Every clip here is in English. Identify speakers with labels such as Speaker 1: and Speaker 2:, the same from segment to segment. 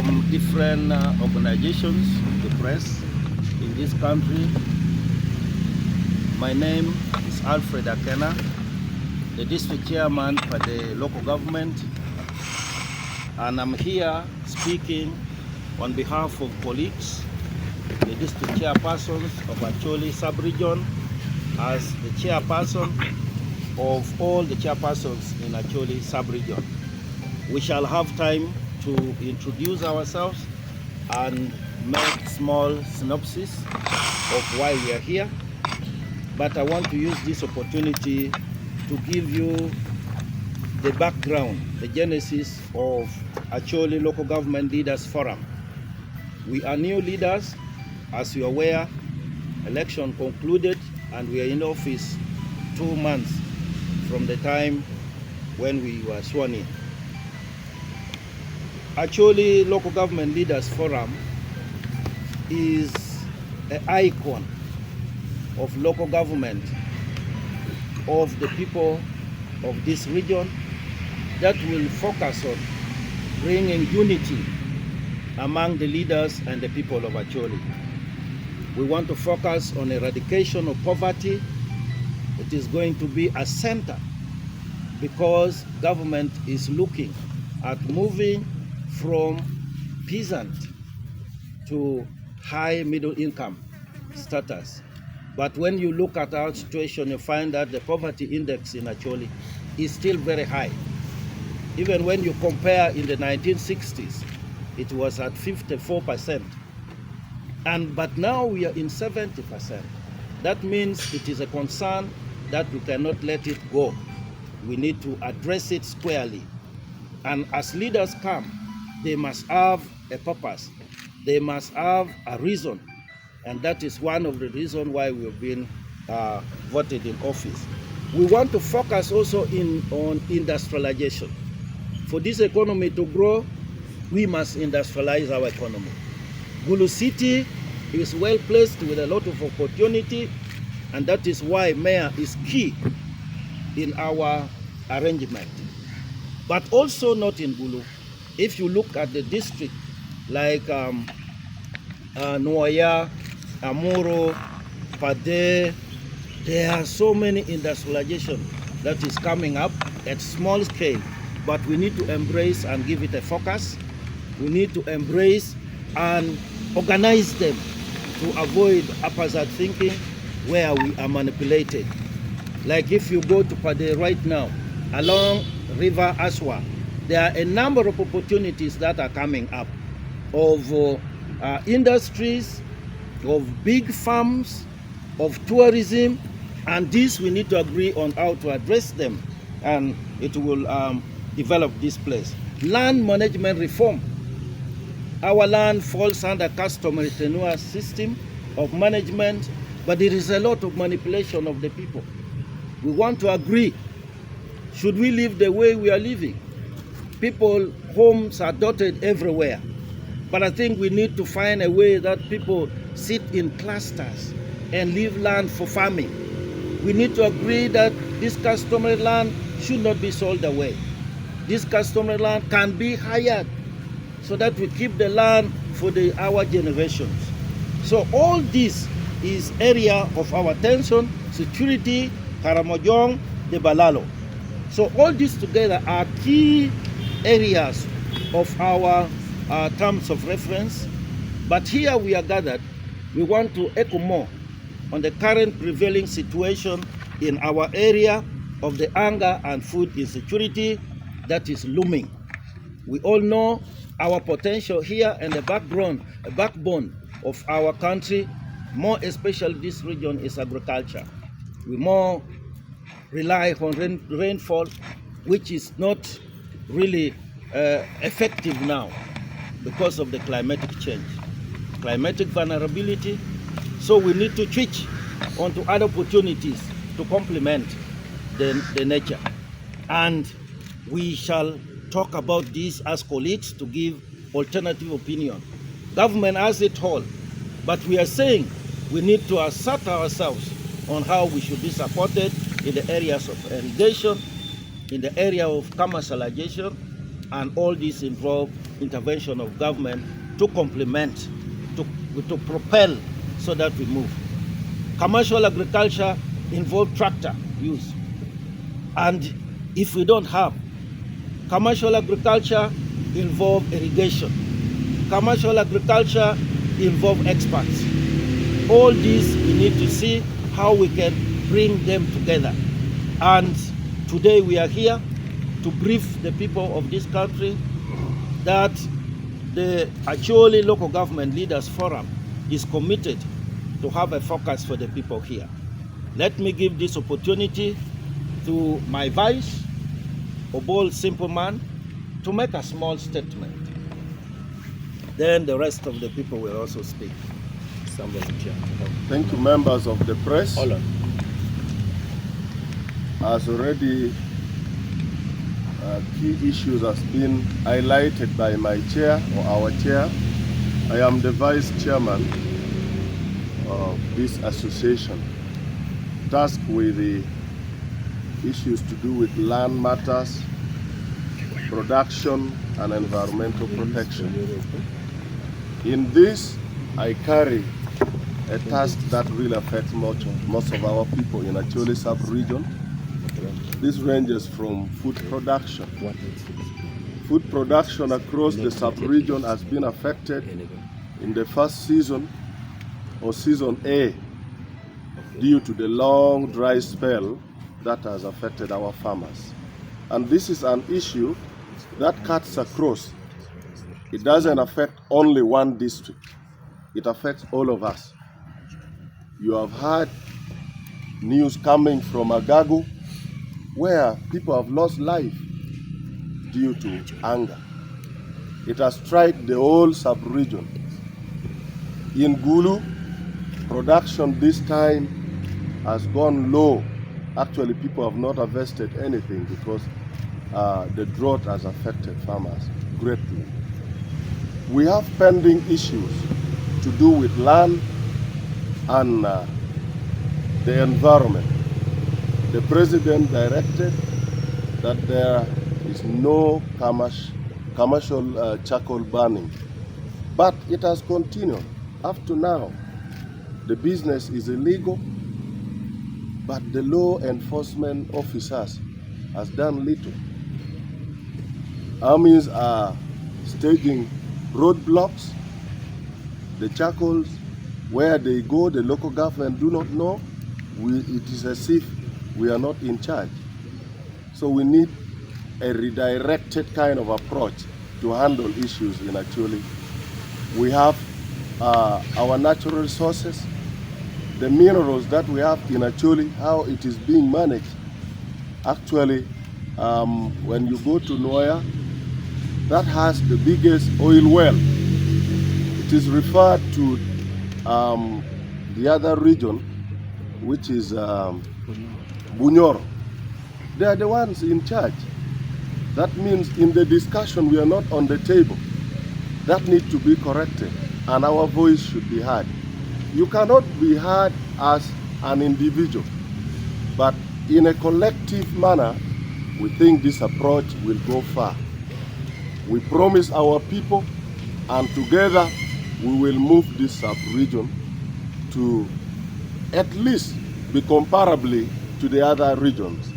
Speaker 1: from different organizations, the press in this country. My name is Alfred Akena, the district chairman for the local government, and I'm here speaking on behalf of colleagues, the district chairpersons of Acholi sub-region, as the chairperson of all the chairpersons in Acholi sub-region. We shall have time to introduce ourselves and make small synopsis of why we are here. But I want to use this opportunity to give you the background, the genesis of Acholi Local Government Leaders Forum. We are new leaders. As you are aware, election concluded and we are in office 2 months from the time when we were sworn in. Acholi Local Government Leaders Forum is an icon of local government of the people of this region that will focus on bringing unity among the leaders and the people of Acholi. We want to focus on eradication of poverty. It is going to be a center because government is looking at moving from peasant to high middle income status. But when you look at our situation, you find that the poverty index in Acholi is still very high. Even when you compare in the 1960s, it was at 54%. But now we are in 70%. That means it is a concern that we cannot let it go. We need to address it squarely. And as leaders come, they must have a purpose. They must have a reason. And that is one of the reasons why we have been voted in office. We want to focus also on industrialization. For this economy to grow, we must industrialize our economy. Gulu City is well placed with a lot of opportunity, and that is why mayor is key in our arrangement. But also not in Gulu. If you look at the district like Nuaya, Amuro, Pade, there are so many industrialization that is coming up at small scale, but we need to embrace and give it a focus. We need to embrace and organize them to avoid haphazard thinking where we are manipulated. Like if you go to Pade right now, along River Aswa, there are a number of opportunities that are coming up of industries, of big farms, of tourism, and this we need to agree on how to address them, and it will develop this place. Land management reform. Our land falls under customary tenure system of management, but there is a lot of manipulation of the people. We want to agree. Should we live the way we are living? People, homes are dotted everywhere. But I think we need to find a way that people sit in clusters and leave land for farming. We need to agree that this customary land should not be sold away. This customary land can be hired so that we keep the land for our generations. So all this is area of our attention, security, Karamojong, the Balalo. So all these together are key areas of our terms of reference. But here we are gathered, we want to echo more on the current prevailing situation in our area of the hunger and food insecurity that is looming. We all know our potential here and the backbone of our country, more especially this region, is agriculture. We more rely on rainfall, which is not really effective now because of the climatic change, climatic vulnerability. So we need to switch onto other opportunities to complement the nature. And we shall talk about this as colleagues to give alternative opinion. Government has it all, but we are saying we need to assert ourselves on how we should be supported in the areas of irrigation, in the area of commercialization, and all this involve intervention of government to complement, to propel so that we move. Commercial agriculture involves tractor use. And if we don't have, commercial agriculture involves irrigation. Commercial agriculture involves experts. All these we need to see how we can bring them together. And today we are here to brief the people of this country that the Acholi Local Government Leaders Forum is committed to have a focus for the people here. Let me give this opportunity to my vice, Obol Simple Man, to make a small statement. Then the rest of the people will also speak.
Speaker 2: Thank you, members of the press.
Speaker 1: Hold on.
Speaker 2: As already key issues has been highlighted by my chair or our chair, I am the vice chairman of this association, tasked with the issues to do with land matters, production, and environmental protection. In this, I carry a task that really affects most of our people in Acholi sub-region. This ranges from food production. Food production across the sub-region has been affected in the first season, or season A, due to the long dry spell that has affected our farmers. And this is an issue that cuts across. It doesn't affect only one district. It affects all of us. You have heard news coming from Agagu, where people have lost life due to anger. It has struck the whole sub-region. In Gulu, production this time has gone low. Actually, people have not harvested anything because the drought has affected farmers greatly. We have pending issues to do with land and the environment. The president directed that there is no commercial charcoal burning, but it has continued up to now. The business is illegal, but the law enforcement officers has done little. Armies are staging roadblocks. The charcoals, where they go, the local government do not know. It is as if we are not in charge. So we need a redirected kind of approach to handle issues in Acholi. We have our natural resources, the minerals that we have in Acholi, how it is being managed. Actually, when you go to Noya, that has the biggest oil well. It is referred to the other region, which is Bunyoro. They are the ones in charge. That means in the discussion we are not on the table. That needs to be corrected and our voice should be heard. You cannot be heard as an individual, but in a collective manner, we think this approach will go far. We promise our people, and together we will move this sub-region to at least be comparably to the other regions.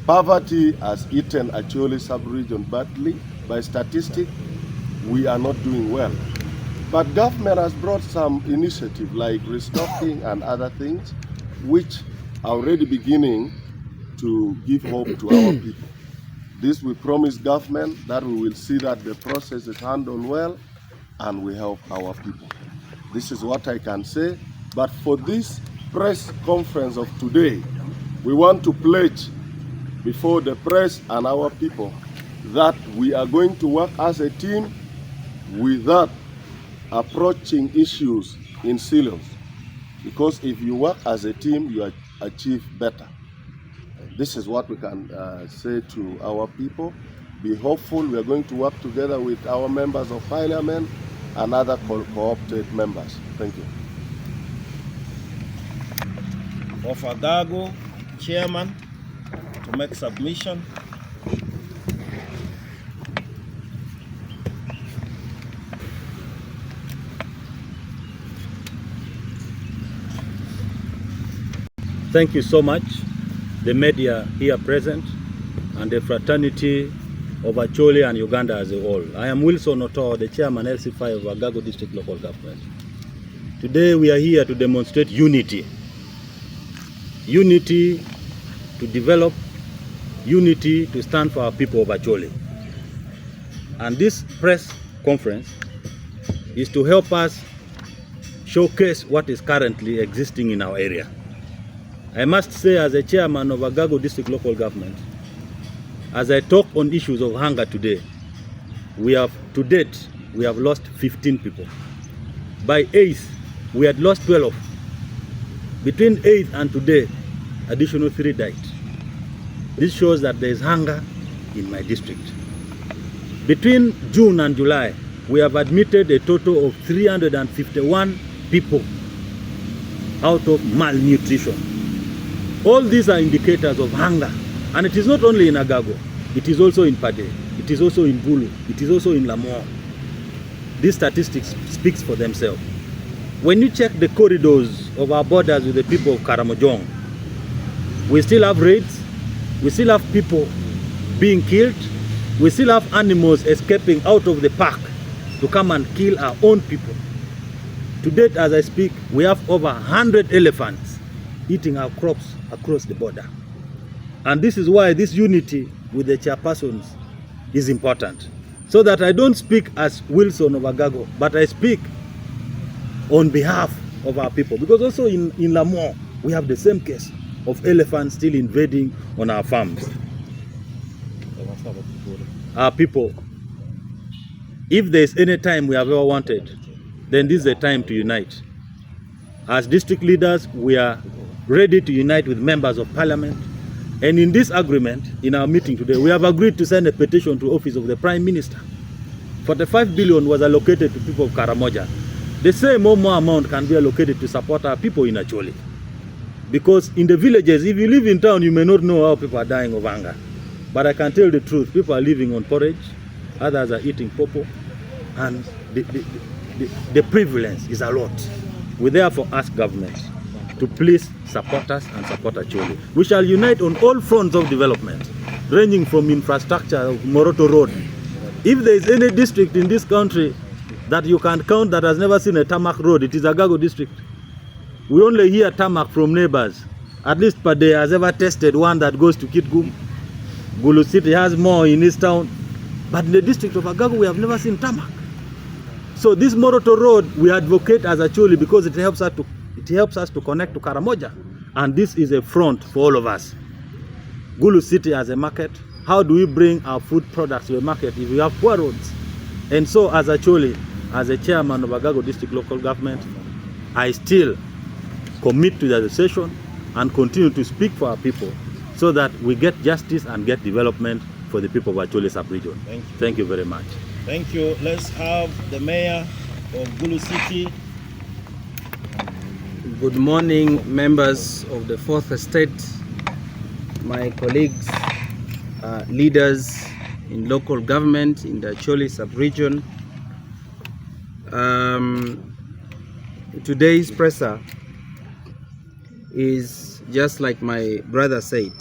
Speaker 2: Poverty has eaten Acholi sub-region badly. By statistics, we are not doing well. But government has brought some initiative like restocking and other things, which are already beginning to give hope to our people. This we promise government that we will see that the process is handled well and we help our people. This is what I can say. But for this press conference of today, we want to pledge before the press and our people that we are going to work as a team without approaching issues in silos. Because if you work as a team, you achieve better. This is what we can say to our people. Be hopeful. We are going to work together with our members of parliament and other co-opted members. Thank you.
Speaker 1: Of Agagu, chairman, to make submission.
Speaker 3: Thank you so much, the media here present, and the fraternity of Acholi and Uganda as a whole. I am Wilson Oto, the chairman LC5 of Agago District Local Government. Today we are here to demonstrate unity. Unity to develop, unity to stand for our people of Acholi. And this press conference is to help us showcase what is currently existing in our area. I must say, as a chairman of Agago District Local Government, as I talk on issues of hunger today, to date, we have lost 15 people. By 8th, we had lost 12. Between 8th and today, additional 3 died. This shows that there is hunger in my district. Between June and July, we have admitted a total of 351 people out of malnutrition. All these are indicators of hunger. And it is not only in Agago, it is also in Pade, it is also in Bulu, it is also in Lamor. These statistics speak for themselves. When you check the corridors of our borders with the people of Karamojong, we still have raids, we still have people being killed, we still have animals escaping out of the park to come and kill our own people. To date, as I speak, we have over 100 elephants eating our crops across the border. And this is why this unity with the chairpersons is important. So that I don't speak as Wilson of Agago, but I speak on behalf of our people. Because also in Lamor, we have the same case of elephants still invading on our farms. Our people, if there's any time we have ever wanted, then this is the time to unite. As district leaders, we are ready to unite with members of parliament. And in this agreement, in our meeting today, we have agreed to send a petition to the office of the Prime Minister. 45 billion was allocated to people of Karamoja. The same or more amount can be allocated to support our people in Acholi. Because in the villages, if you live in town, you may not know how people are dying of hunger. But I can tell the truth, people are living on porridge, others are eating popo, and the prevalence is a lot. We therefore ask government to please support us and support Acholi. We shall unite on all fronts of development, ranging from infrastructure of Moroto Road. If there is any district in this country that you can count that has never seen a tarmac road, it is Agago district. We only hear tarmac from neighbors. At least Pade has ever tested one that goes to Kitgum. Gulu City has more in his town. But in the district of Agago, we have never seen tarmac. So this Moroto Road, we advocate as Acholi because it helps us to connect to Karamoja. And this is a front for all of us. Gulu City has a market. How do we bring our food products to a market if we have poor roads? And so as Acholi, as a chairman of Agago District Local Government, I still commit to the association and continue to speak for our people so that we get justice and get development for the people of Acholi sub-region. Thank you very much.
Speaker 1: Thank you. Let's have the mayor of Gulu City.
Speaker 4: Good morning, members of the Fourth Estate, my colleagues, leaders in local government in the Acholi sub-region. Today's presser is, just like my brother said,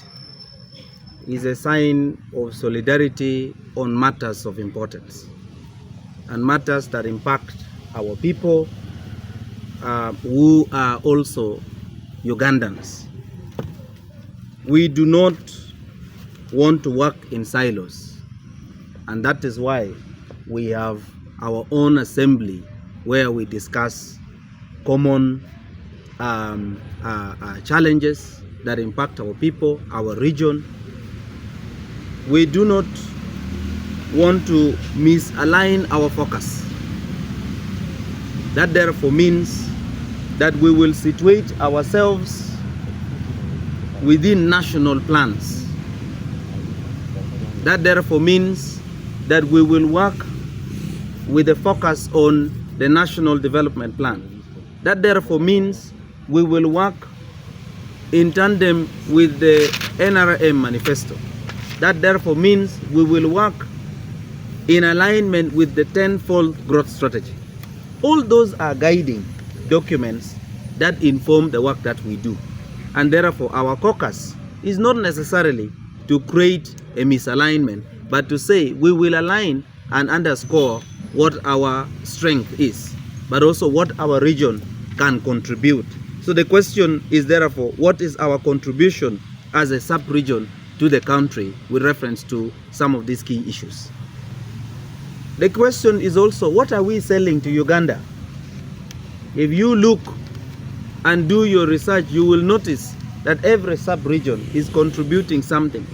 Speaker 4: is a sign of solidarity on matters of importance and matters that impact our people who are also Ugandans. We do not want to work in silos, and that is why we have our own assembly where we discuss common challenges that impact our people, our region. We do not want to misalign our focus. That therefore means that we will situate ourselves within national plans. That therefore means that we will work with a focus on the National Development Plan. That therefore means we will work in tandem with the NRM manifesto. That therefore means we will work in alignment with the 10-fold growth strategy. All those are guiding documents that inform the work that we do. And therefore, our caucus is not necessarily to create a misalignment, but to say we will align and underscore what our strength is, but also what our region can contribute. So the question is therefore, what is our contribution as a sub-region to the country with reference to some of these key issues? The question is also, what are we selling to Uganda? If you look and do your research, you will notice that every sub-region is contributing something.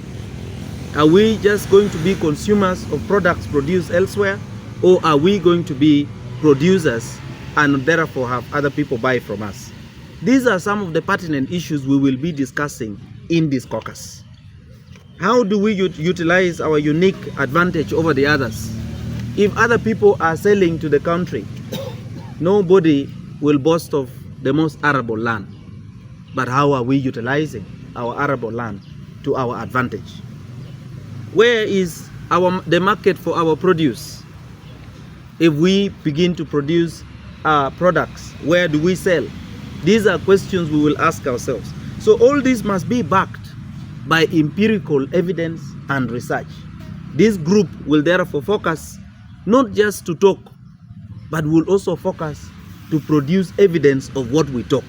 Speaker 4: Are we just going to be consumers of products produced elsewhere, or are we going to be producers and therefore have other people buy from us? These are some of the pertinent issues we will be discussing in this caucus. How do we utilize our unique advantage over the others? If other people are selling to the country, nobody will boast of the most arable land. But how are we utilizing our arable land to our advantage? Where is the market for our produce? If we begin to produce products, where do we sell? These are questions we will ask ourselves. So all this must be backed by empirical evidence and research. This group will therefore focus not just to talk, but will also focus to produce evidence of what we talk.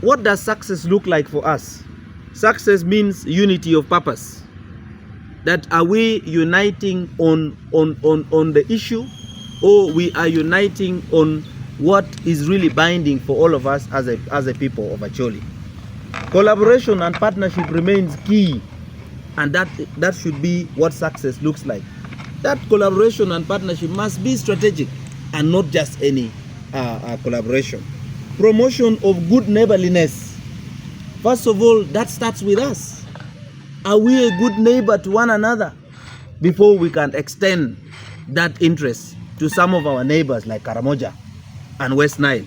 Speaker 4: What does success look like for us? Success means unity of purpose. That are we uniting on the issue, or we are uniting on what is really binding for all of us as a people of Acholi? Collaboration and partnership remains key, and that should be what success looks like. That collaboration and partnership must be strategic and not just any collaboration. Promotion of good neighborliness. First of all, that starts with us. Are we a good neighbor to one another before we can extend that interest to some of our neighbors like Karamoja and West Nile?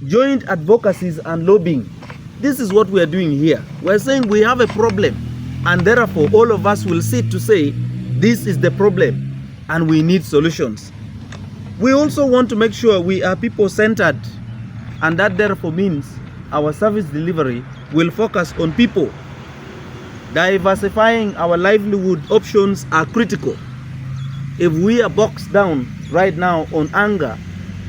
Speaker 4: Joint advocacies and lobbying. This is what we are doing here. We're saying we have a problem, and therefore all of us will sit to say this is the problem and we need solutions. We also want to make sure we are people-centered, and that therefore means our service delivery will focus on people. Diversifying our livelihood options are critical. If we are boxed down right now on anger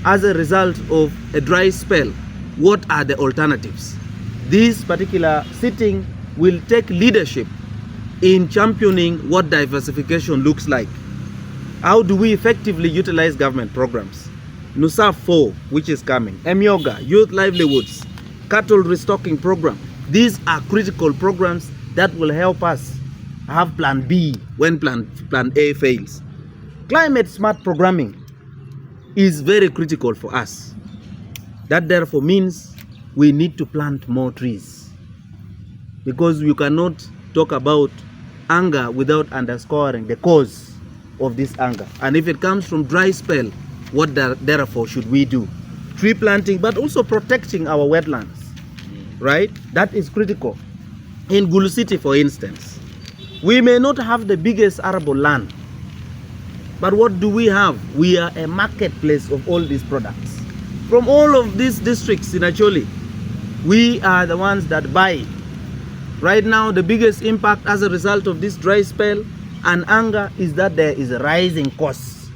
Speaker 4: as a result of a dry spell, what are the alternatives? This particular sitting will take leadership in championing what diversification looks like. How do we effectively utilize government programs? NUSAF 4, which is coming, Emyoga, Youth Livelihoods, Cattle Restocking Program. These are critical programs that will help us have Plan B when Plan A fails. Climate smart programming is very critical for us. That therefore means we need to plant more trees, because you cannot talk about anger without underscoring the cause of this anger. And if it comes from dry spell, what therefore should we do? Tree planting, but also protecting our wetlands, right? That is critical. In Gulu City, for instance, we may not have the biggest arable land, but what do we have? We are a marketplace of all these products. From all of these districts in Acholi, we are the ones that buy. Right now, the biggest impact as a result of this dry spell and anger is that there is a rising cost.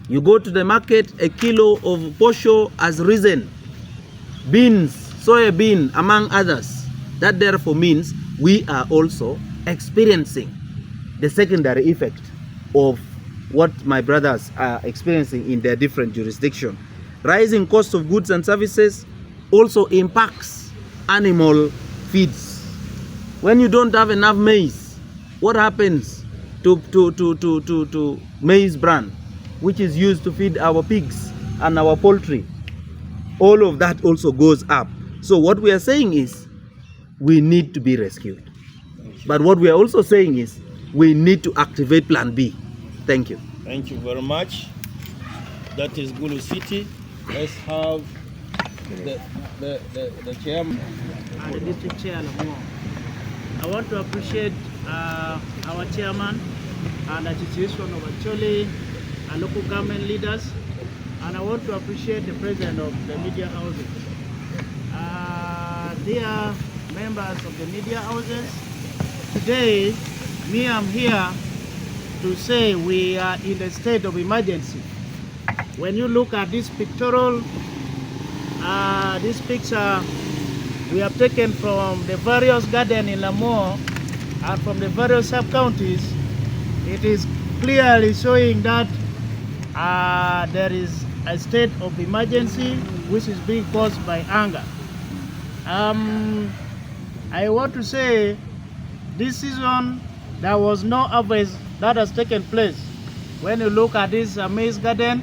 Speaker 4: You go to the market, a kilo of posho has risen. Beans, soya bean, among others. That therefore means we are also experiencing the secondary effect of what my brothers are experiencing in their different jurisdictions. Rising cost of goods and services also impacts animal feeds. When you don't have enough maize, what happens to maize bran, which is used to feed our pigs and our poultry? All of that also goes up. So what we are saying is we need to be rescued. But what we are also saying is we need to activate Plan B. Thank you.
Speaker 1: Thank you very much. That is Gulu City. Let's have the chairman.
Speaker 5: And the district chair. I want to appreciate our chairman and the Association of Acholi and local government leaders and I want to appreciate the president of the media houses. Dear members of the media houses, today, I'm here to say we are in a state of emergency. When you look at this pictorial, this picture we have taken from the various gardens in Lamour and from the various sub-counties, it is clearly showing that there is a state of emergency which is being caused by anger. I want to say this season there was no harvest that has taken place. When you look at this maize garden,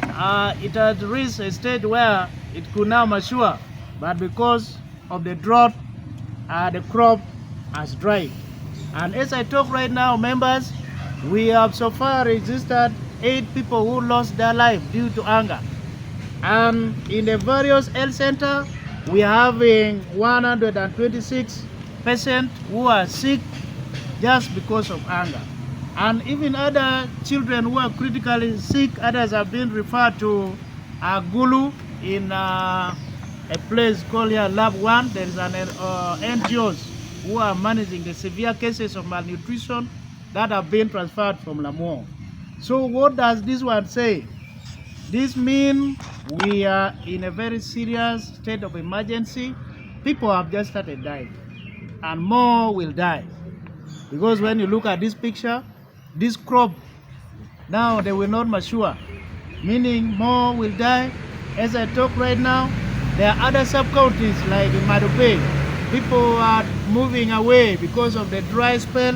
Speaker 5: it had reached a stage where it could now mature, but because of the drought, the crop has dried. And as I talk right now, members, we have so far registered 8 people who lost their life due to anger. And in the various health centers, we are having 126 patients who are sick just because of anger. And even other children who are critically sick, others have been referred to Gulu in a place called here Lab 1. There is an NGOs who are managing the severe cases of malnutrition that have been transferred from Lamour. So what does this one say? This means we are in a very serious state of emergency. People have just started dying, and more will die. Because when you look at this picture, this crop, now they will not mature, meaning more will die. As I talk right now, there are other sub-counties like in Madupe. People are moving away because of the dry spell.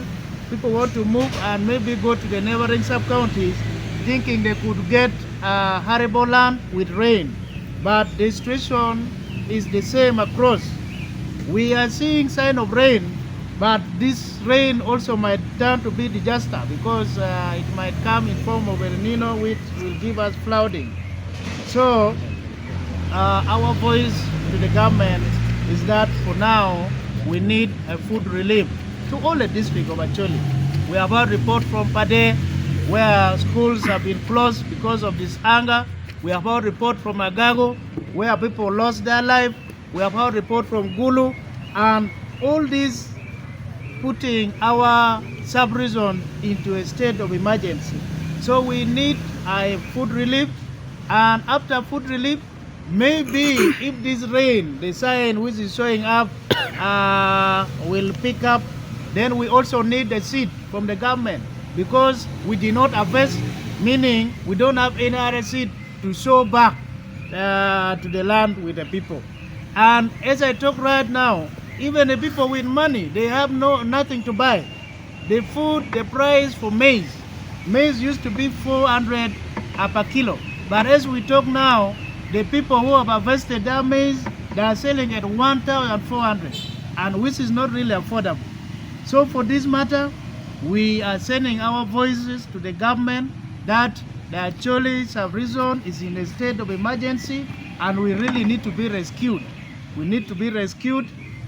Speaker 5: People want to move and maybe go to the neighboring sub-counties thinking they could get arable land with rain. But the situation is the same across. We are seeing sign of rain, but this rain also might turn to be disaster because it might come in form of El Nino, which will give us flooding. So our voice to the government is that for now we need a food relief to all the district of Acholi. We have had report from Pade where schools have been closed because of this anger. We have heard report from Agago where people lost their life. We have heard report from Gulu, and all these putting our sub-region into a state of emergency. So we need a food relief, and after food relief, maybe if this rain, the sign which is showing up, will pick up, then we also need the seed from the government because we did not harvest, meaning we don't have any other seed to sow back to the land with the people. And as I talk right now, even the people with money, they have nothing to buy. The food, the price for maize used to be 400 per kilo. But as we talk now, the people who have harvested their maize, they are selling at 1,400, and which is not really affordable. So for this matter, we are sending our voices to the government that the Acholi sub-region is in a state of emergency and we really need to be rescued. We need to be rescued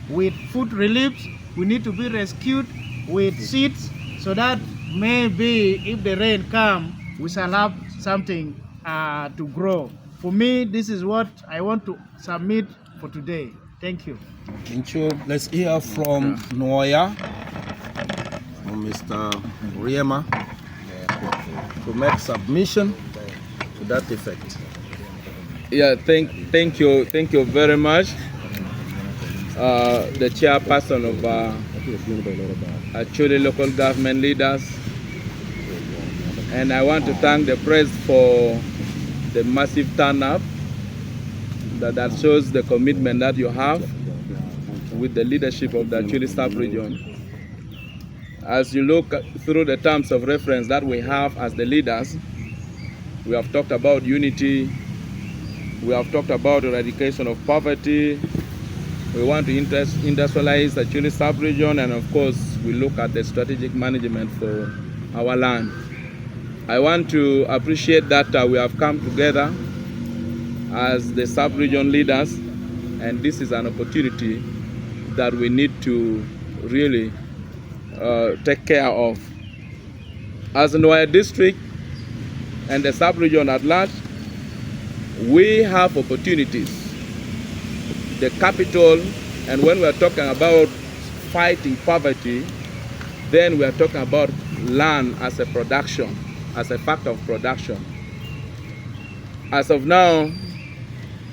Speaker 5: with food reliefs. We need to be rescued with seeds so that maybe if the rain comes, we shall have something to grow. For me, this is what I want to submit for today. Thank you.
Speaker 1: Thank you. Let's hear from Noya, from Mr. Riema, to make submission to that effect.
Speaker 6: Yeah, thank you very much. The chairperson of Acholi local government leaders, and I want to thank the press for the massive turnout that shows the commitment that you have with the leadership of the Acholi sub-region. As you look through the terms of reference that we have as the leaders, we have talked about unity, we have talked about eradication of poverty, we want to industrialize the Acholi sub-region, and of course we look at the strategic management for our land. I want to appreciate that we have come together as the sub-region leaders, and this is an opportunity that we need to really take care of. As in our district and the sub-region at large, we have opportunities. The capital, and when we are talking about fighting poverty, then we are talking about land as a production, as a factor of production. As of now,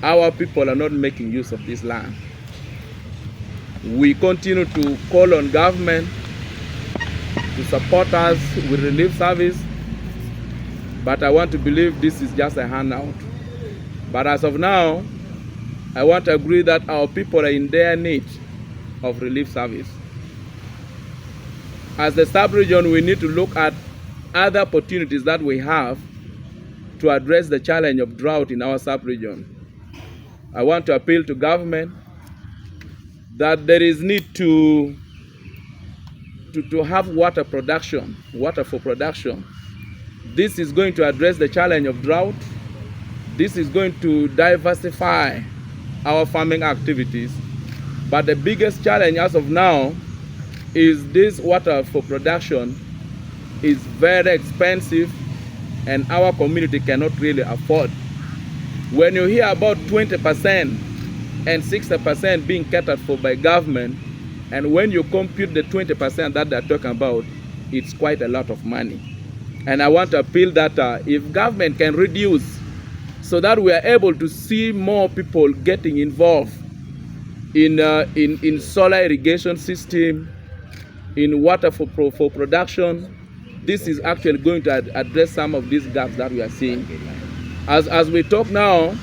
Speaker 6: our people are not making use of this land. We continue to call on government to support us with relief service, but I want to believe this is just a handout. But as of now, I want to agree that our people are in their need of relief service. As the sub-region, we need to look at other opportunities that we have to address the challenge of drought in our sub-region. I want to appeal to government that there is need to have water production, water for production. This is going to address the challenge of drought. This is going to diversify our farming activities. But the biggest challenge as of now is this water for production is very expensive and our community cannot really afford. When you hear about 20% and 60% being catered for by government, and when you compute the 20% that they're talking about, it's quite a lot of money. And I want to appeal that if government can reduce so that we are able to see more people getting involved in solar irrigation system, in water for production, this is actually going to address some of these gaps that we are seeing. As we talk now,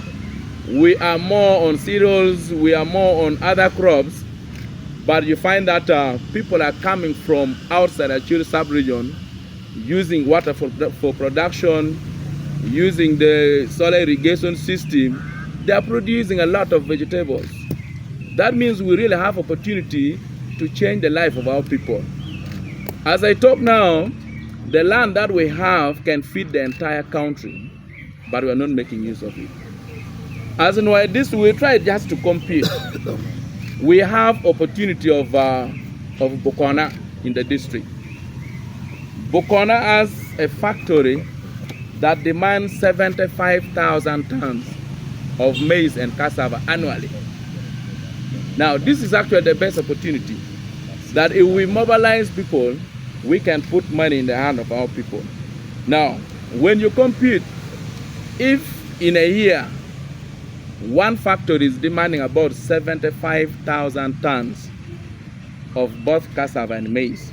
Speaker 6: we are more on cereals, we are more on other crops, but you find that people are coming from outside Acholi sub-region using water for production, using the solar irrigation system. They are producing a lot of vegetables. That means we really have opportunity to change the life of our people. As I talk now, the land that we have can feed the entire country, but we are not making use of it. As in why this, we try just to compete. We have opportunity of Bokona in the district. Bokona has a factory that demands 75,000 tons of maize and cassava annually. Now, this is actually the best opportunity, that if we mobilize people, we can put money in the hand of our people. Now, when you compete, if in a year, one factory is demanding about 75,000 tons of both cassava and maize,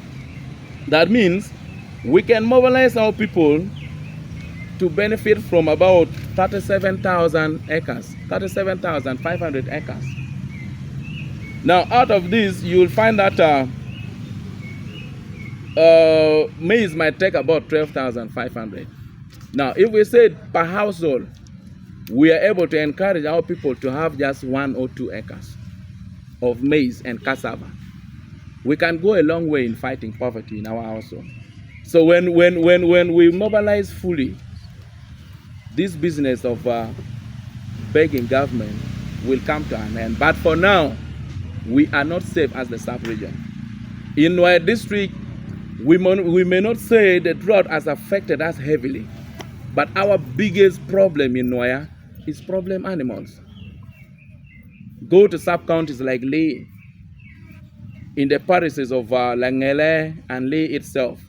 Speaker 6: that means we can mobilize our people to benefit from about 37,000 acres, 37,500 acres. Now, out of this, you will find that maize might take about 12,500. Now, if we say per household, we are able to encourage our people to have just 1 or 2 acres of maize and cassava. We can go a long way in fighting poverty in our household. So when we mobilize fully, this business of begging government will come to an end. But for now, we are not safe as the sub-region. In our district, we may not say the drought has affected us heavily, but our biggest problem in Noya is problem animals. Go to sub-counties like Lee, in the parishes of Langele and Lee itself.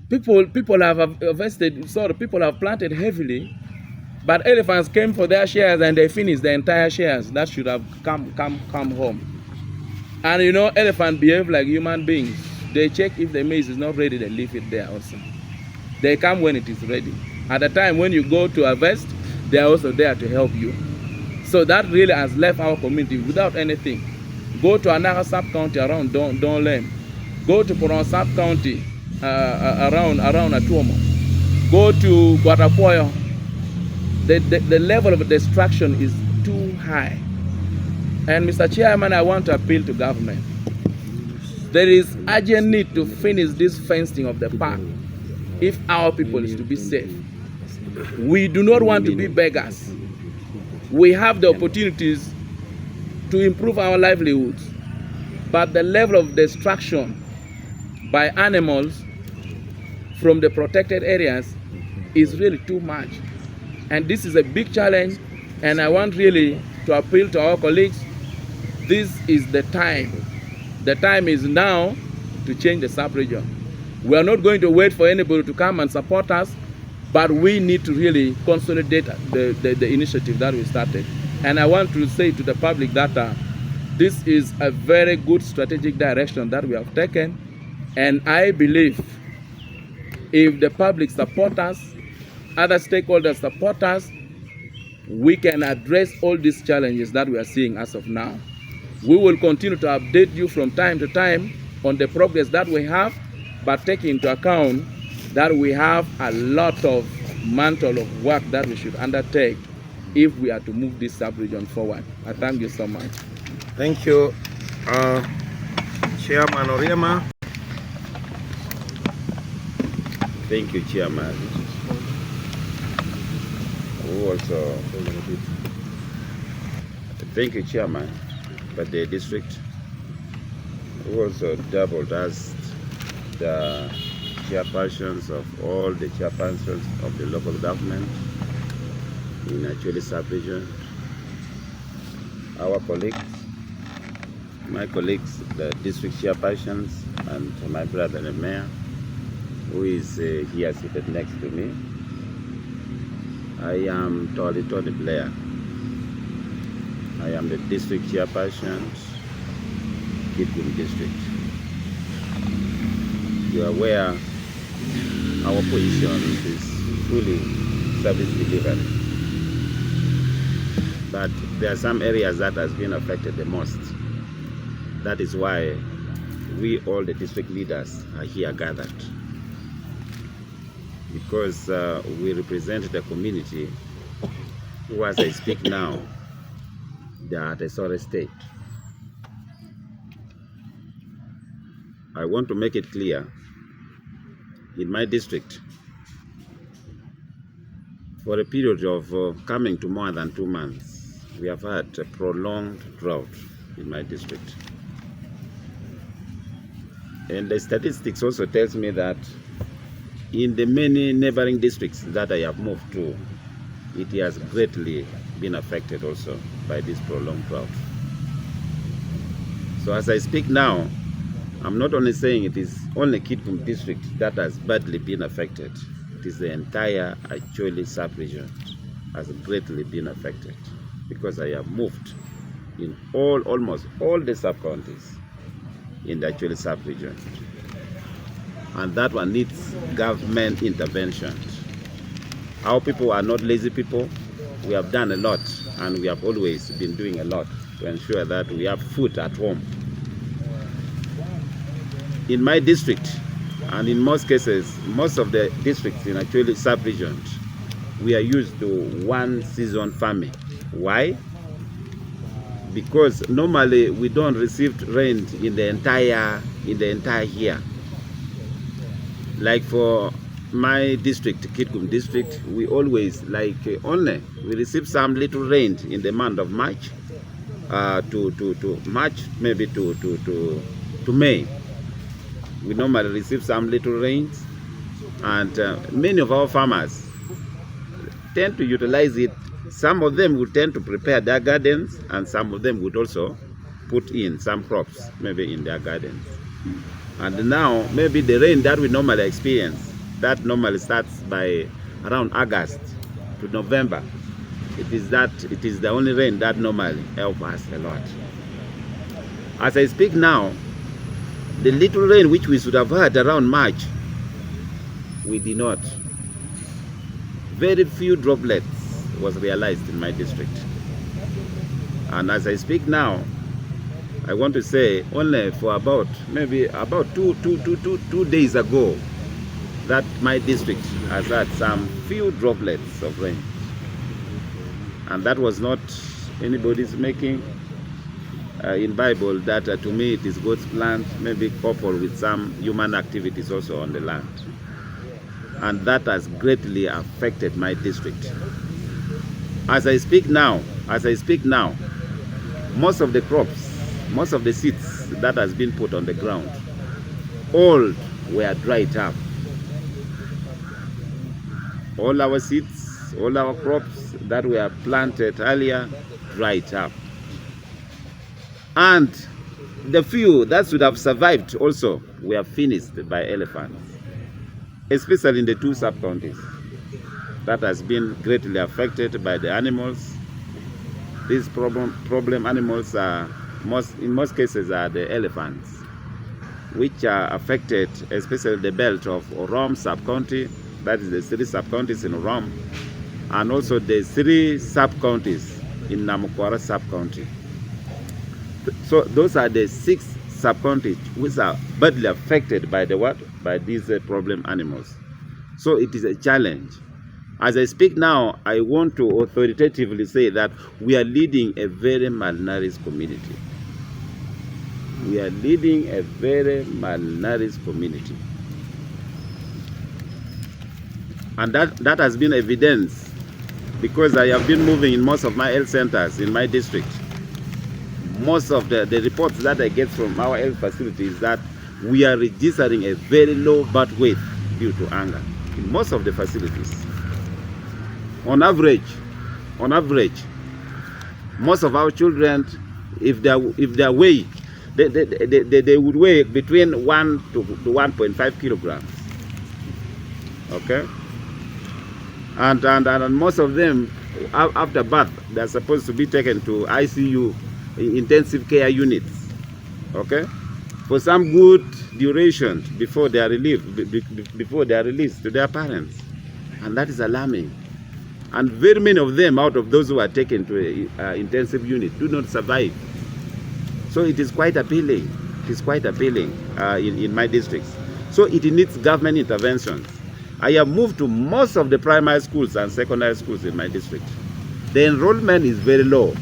Speaker 6: People have invested, people have planted heavily, but elephants came for their shares and they finished the entire shares that should have come home. And you know, elephants behave like human beings. They check if the maize is not ready, they leave it there also. They come when it is ready. At the time when you go to harvest, they are also there to help you. So that really has left our community without anything. Go to another sub-county around Donlem. Go to Poron sub-county around Atuomo. Go to Guatapoyo. The level of destruction is too high. And Mr. Chairman, I want to appeal to government. There is urgent need to finish this fencing of the park if our people is to be safe. We do not want to be beggars. We have the opportunities to improve our livelihoods, but the level of destruction by animals from the protected areas is really too much. And this is a big challenge, and I want really to appeal to our colleagues. This is the time. The time is now to change the sub-region. We are not going to wait for anybody to come and support us, but we need to really consolidate the initiative that we started. And I want to say to the public that this is a very good strategic direction that we have taken, and I believe if the public support us, other stakeholders support us, we can address all these challenges that we are seeing as of now. We will continue to update you from time to time on the progress that we have, but taking into account that we have a lot of mantle of work that we should undertake if we are to move this sub-region forward. I thank you so much.
Speaker 4: Thank you, Chairman Oriema.
Speaker 7: Thank you, Chairman. Thank you, Chairman, but the district who also doubled as the chairpersons of all the chairpersons of the local government in Acholi sub-region. Our colleagues, my colleagues, the district chairpersons, and my brother the mayor, who is here seated next to me. I am Tony Blair. I am the district chairperson, Kitgum district. You are aware our position is fully service delivery. But there are some areas that has been affected the most. That is why we, all the district leaders, are here gathered. Because we represent the community who, as I speak now, they are at a sorry state. I want to make it clear, in my district, for a period of coming to more than 2 months, we have had a prolonged drought in my district. And the statistics also tells me that in the many neighboring districts that I have moved to, it has greatly been affected also by this prolonged drought. So as I speak now, I'm not only saying it is only Kitgum district that has badly been affected. It is the entire Acholi sub-region has greatly been affected, because I have moved in almost all the sub-counties in the Acholi sub-region. And that one needs government intervention. Our people are not lazy people. We have done a lot, and we have always been doing a lot to ensure that we have food at home. In my district, and in most cases, most of the districts in Acholi sub-region, we are used to one season farming. Why? Because normally we don't receive rain in the entire year. Like for my district, Kitgum district, we always we receive some little rain in the month of March to March, maybe to May. We normally receive some little rains, and many of our farmers tend to utilize it. Some of them would tend to prepare their gardens, and some of them would also put in some crops, maybe in their gardens. And now, maybe the rain that we normally experience, that normally starts by around August to November. It is the only rain that normally helps us a lot. As I speak now, the little rain which we should have had around March, we did not. Very few droplets was realized in my district. And as I speak now, I want to say only for about 2 days ago that my district has had some few droplets of rain. And that was not anybody's making. In Bible, that to me it is God's plan, maybe coupled with some human activities also on the land. And that has greatly affected my district. As I speak now, most of the crops, most of the seeds that has been put on the ground, all were dried up. All our seeds crops, all our crops that were planted earlier dried up. And the few that should have survived also were finished by elephants, especially in the two sub-counties that has been greatly affected by the animals. These problem animals are in most cases are the elephants, which are affected, especially the belt of Orom sub-county, that is the 3 sub-counties in Orom, and also the 3 sub-counties in Namukwara sub-county. So those are the 6 sub-counties which are badly affected by the what? By these problem animals. So it is a challenge. As I speak now, I want to authoritatively say that we are leading a very malnourished community. We are leading a very malnourished community. And that has been evidenced because I have been moving in most of my health centers in my district. Most of the reports that I get from our health facilities is that we are registering a very low birth weight due to hunger in most of the facilities. On average, most of our children, if they weigh, they would weigh between 1 to 1.5 kilograms. Okay? And most of them, after birth, they're supposed to be taken to ICU, intensive care units. Okay? For some good duration before they are released to their parents. And that is alarming. And very many of them, out of those who are taken to an intensive unit, do not survive. So it is quite appealing. It is quite appealing in my districts. So it needs government interventions. I have moved to most of the primary schools and secondary schools in my district. The enrollment is very low.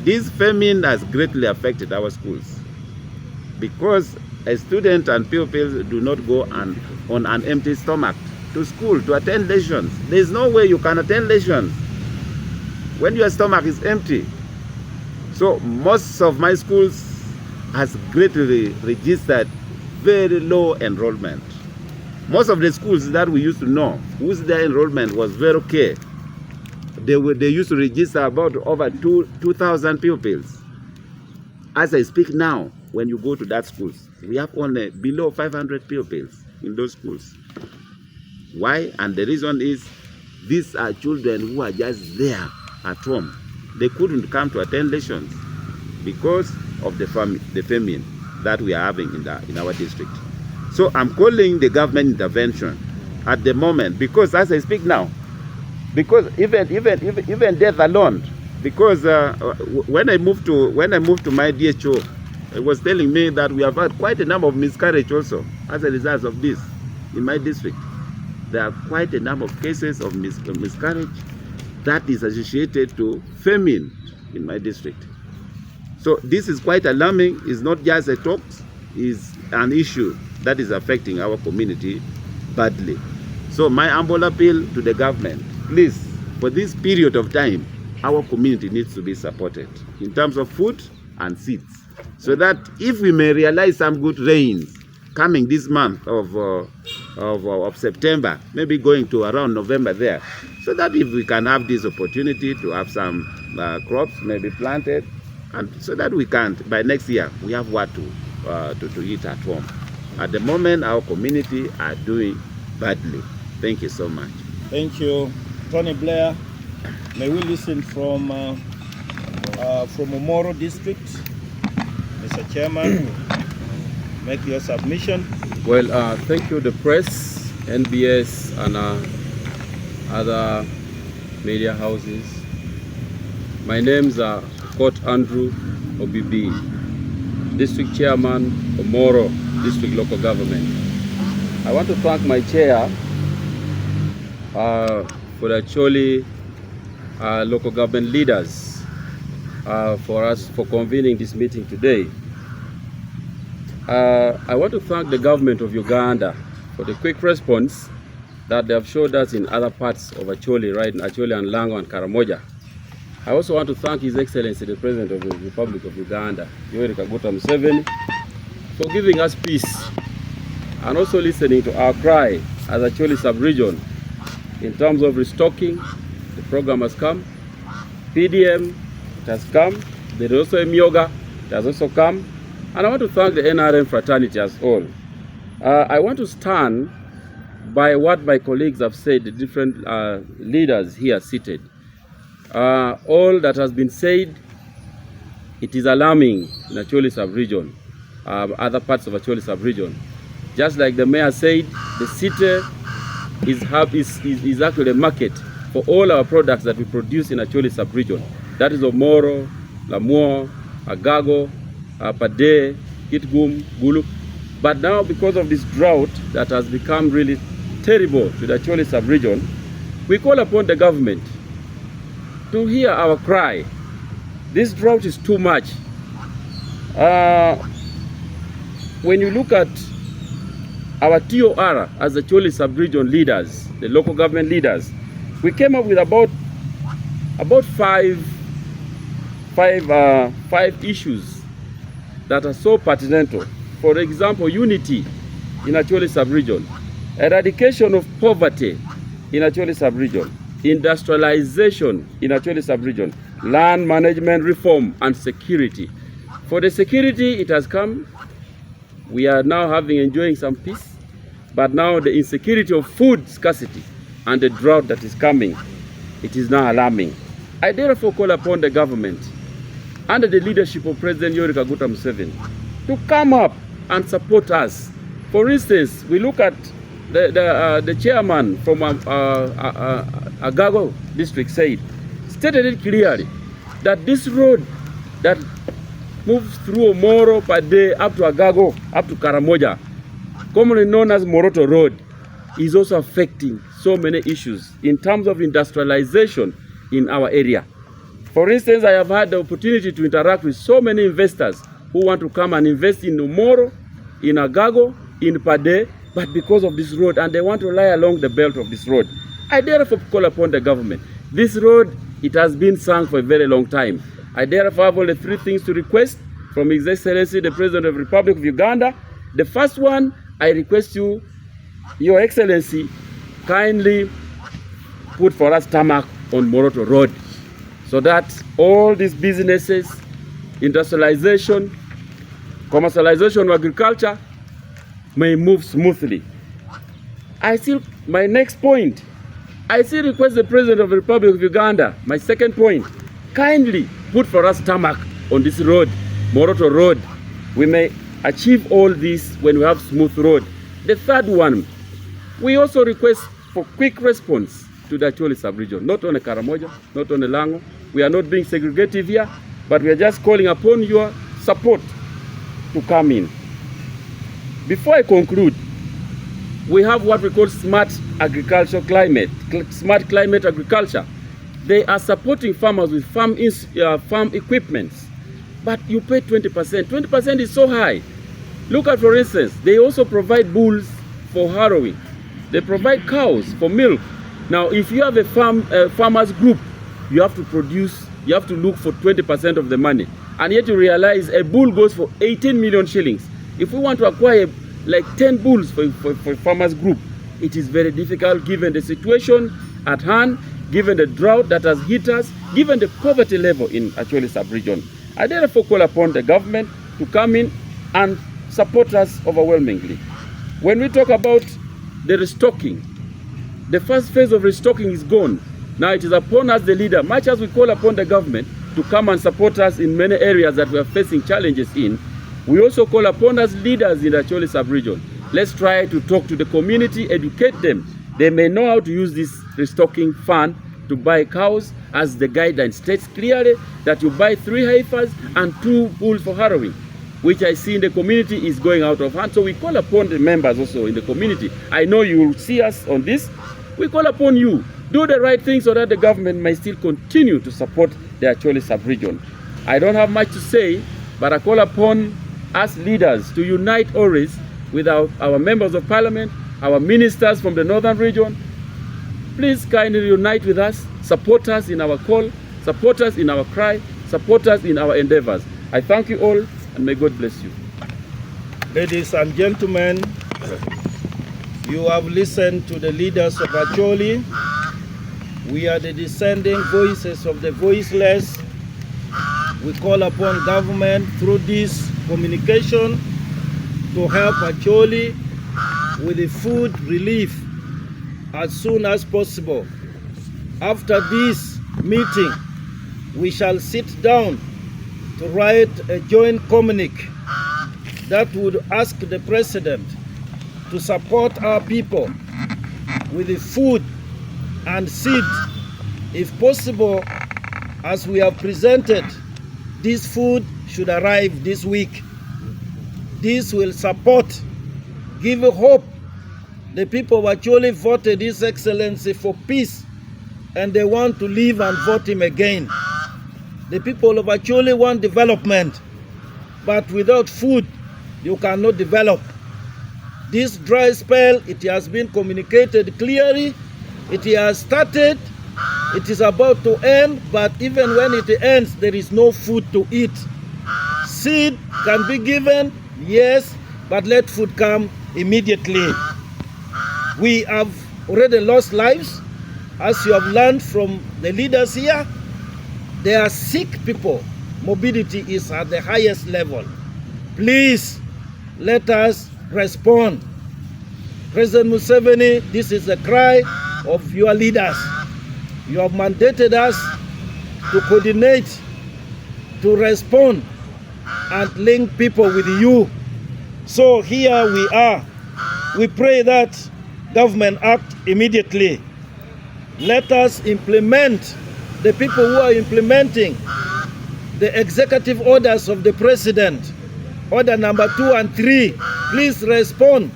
Speaker 7: This famine has greatly affected our schools because a student and pupils do not go on an empty stomach to school to attend lessons. There is no way you can attend lessons when your stomach is empty. So most of my schools has greatly registered very low enrollment. Most of the schools that we used to know, whose their enrollment was very okay, they used to register about over 2,000 pupils. As I speak now, when you go to that schools, we have only below 500 pupils in those schools. Why? And the reason is these are children who are just there at home. They couldn't come to attend lessons because of the famine that we are having in our district. So I'm calling the government intervention at the moment because as I speak now, because even death alone, because when I moved to my DHO, it was telling me that we have had quite a number of miscarriage also as a result of this in my district. There are quite a number of cases of miscarriage that is associated to famine in my district. So this is quite alarming. It's not just a talk, it's an issue that is affecting our community badly. So my humble appeal to the government, please, for this period of time, our community needs to be supported in terms of food and seeds, so that if we may realize some good rains coming this month of September, maybe going to around November there, so that if we can have this opportunity to have some crops maybe planted, and so that we can, by next year, we have what to eat at home. At the moment, our community are doing badly. Thank you so much.
Speaker 1: Thank you, Tony Blair. May we listen from Omoro District, Mr. Chairman. Make your submission.
Speaker 6: Well, thank you, the press, NBS, and other media houses. My name's Court Andrew OBB, District Chairman, Omoro District Local Government. I want to thank my chair for the Acholi local government leaders for convening this meeting today. I want to thank the government of Uganda for the quick response that they have showed us in other parts of Acholi, right in Acholi and Lango and Karamoja. I also want to thank His Excellency, the President of the Republic of Uganda, Yoweri Kaguta Museveni, for giving us peace and also listening to our cry as Acholi sub-region in terms of restocking. The program has come. PDM, it has come. There is also Myoga, it has also come. And I want to thank the NRM fraternity as all. I want to stand by what my colleagues have said, the different leaders here seated. All that has been said, it is alarming in Acholi sub-region, other parts of Acholi sub-region. Just like the mayor said, the city is actually a market for all our products that we produce in Acholi sub-region. That is Omoro, Lamuo, Agago, Pade, Kitgum, Gulu. But now, because of this drought that has become really terrible to the Acholi sub-region, we call upon the government to hear our cry. This drought is too much. When you look at our TOR as the Acholi sub-region leaders, the local government leaders, we came up with about five issues that are so pertinent. For example, unity in Acholi sub-region, eradication of poverty in Acholi sub-region, industrialization in Acholi sub-region, land management reform, and security. For the security, it has come. We are now enjoying some peace, but now the insecurity of food scarcity and the drought that is coming, it is now alarming. I therefore call upon the government, under the leadership of President Yoweri Kaguta Museveni, to come up and support us. For instance, we look at the chairman from Agago district stated it clearly that this road that moves through Omoro, Pade, up to Agago, up to Karamoja, commonly known as Moroto Road, is also affecting so many issues in terms of industrialization in our area. For instance, I have had the opportunity to interact with so many investors who want to come and invest in Omoro, in Agago, in Pade, but because of this road, and they want to lie along the belt of this road. I therefore call upon the government. This road, it has been sunk for a very long time. I therefore have only three things to request from His Excellency, the President of the Republic of Uganda. The first one, I request you, Your Excellency, kindly put for us tarmac on Moroto Road so that all these businesses, industrialization, commercialization of agriculture may move smoothly. My next point, I still request the President of the Republic of Uganda, my second point, kindly put for us tarmac on this road, Moroto Road. We may achieve all this when we have smooth road. The third one, we also request for quick response to the Acholi sub-region, not only Karamoja, not only Lango. We are not being segregative here, but we are just calling upon your support to come in. Before I conclude, we have what we call smart agricultural climate, smart climate agriculture. They are supporting farmers with farm equipments, but you pay 20%. 20% is so high. Look at, for instance, they also provide bulls for harrowing. They provide cows for milk. Now, if you have a farmers group, you have to produce, you have to look for 20% of the money. And yet you realize a bull goes for 18 million shillings. If we want to acquire like 10 bulls for farmers group, it is very difficult given the situation at hand, given the drought that has hit us, given the poverty level in Acholi sub-region. I therefore call upon the government to come in and support us overwhelmingly. When we talk about the restocking, the first phase of restocking is gone. Now it is upon us, the leader, much as we call upon the government to come and support us in many areas that we are facing challenges in, we also call upon us leaders in the Acholi sub-region. Let's try to talk to the community, educate them. They may know how to use this restocking fund to buy cows, as the guideline states clearly that you buy 3 heifers and 2 bulls for harrowing, which I see in the community is going out of hand. So we call upon the members also in the community. I know you will see us on this. We call upon you, do the right thing so that the government may still continue to support the Acholi sub-region. I don't have much to say, but I call upon us leaders to unite always with our members of parliament, our ministers from the northern region. Please kindly unite with us, support us in our call, support us in our cry, support us in our endeavors. I thank you all, and may God bless you.
Speaker 1: Ladies and gentlemen, you have listened to the leaders of Acholi. We are the descending voices of the voiceless. We call upon government through this communication to help Acholi with the food relief as soon as possible. After this meeting, we shall sit down to write a joint communique that would ask the president to support our people with the food and seed, if possible. As we have presented, this food should arrive this week. This will support, give hope. The people of Acholi voted His Excellency for peace, and they want to live and vote him again. The people of Acholi want development, but without food, you cannot develop. This dry spell, it has been communicated clearly. It has started, it is about to end, but even when it ends, there is no food to eat. Seed can be given, yes, but let food come immediately. We have already lost lives, as you have learned from the leaders here. They are sick people. Morbidity is at the highest level. Please, let us respond. President Museveni, this is the cry of your leaders. You have mandated us to coordinate, to respond, and link people with you. So here we are. We pray that government act immediately. Let us implement, the people who are implementing the executive orders of the president, order number 2 and 3, please respond.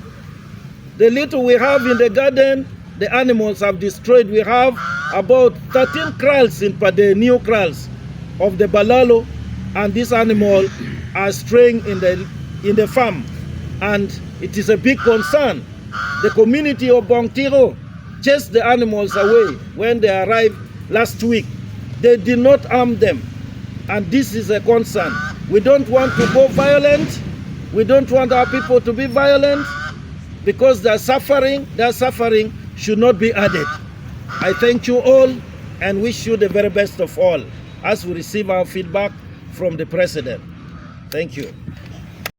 Speaker 1: The little we have in the garden, the animals have destroyed. We have about 13 kraals in Pade, new kraals of the Balalo, and this animal are straying in the farm, and it is a big concern. The community of Bongtiro chased the animals away when they arrived last week. They did not harm them, and this is a concern. We don't want to go violent. We don't want our people to be violent, because their suffering should not be added. I thank you all and wish you the very best of all as we receive our feedback from the president. Thank you.